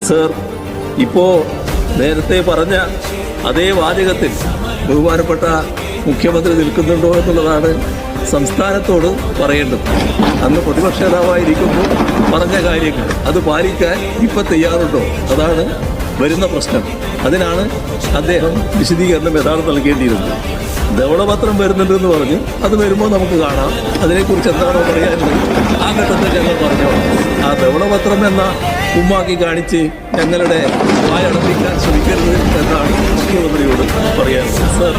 Sir, ഇപ്പോൾ നേരത്തെ പറഞ്ഞ അതേ വാചകത്തിൽ ബഹുമാനപ്പെട്ട മുഖ്യമന്ത്രി നിൽക്കുന്നുണ്ടോ എന്നുള്ളതാണ് സംസ്ഥാനത്തോട് പറയേണ്ടത്. അന്ന് പ്രതിപക്ഷ നേതാവായിരിക്കുമ്പോൾ പറഞ്ഞ കാര്യങ്ങൾ അത് പാലിക്കാൻ ഇപ്പം തയ്യാറുണ്ടോ? അതാണ് വരുന്ന പ്രശ്നം. അതിനാണ് അദ്ദേഹം വിശദീകരണം യഥാർത്ഥം നൽകേണ്ടിയിരുന്നത്. ധവളപത്രം വരുന്നുണ്ടെന്ന് പറഞ്ഞു, അത് വരുമ്പോൾ നമുക്ക് കാണാം. അതിനെക്കുറിച്ച് എന്താണോ പറയാനുള്ളത് ആ ഘട്ടത്തിൽ ഞങ്ങൾ പറഞ്ഞു. ആ ധവളപത്രം എന്ന ഉമ്മാക്കി കാണിച്ച് ഞങ്ങളുടെ വായടപ്പിക്കാൻ ശ്രമിക്കരുത് എന്നാണ് മുഖ്യമന്ത്രിയോട് പറയാനുള്ളത്. സർ,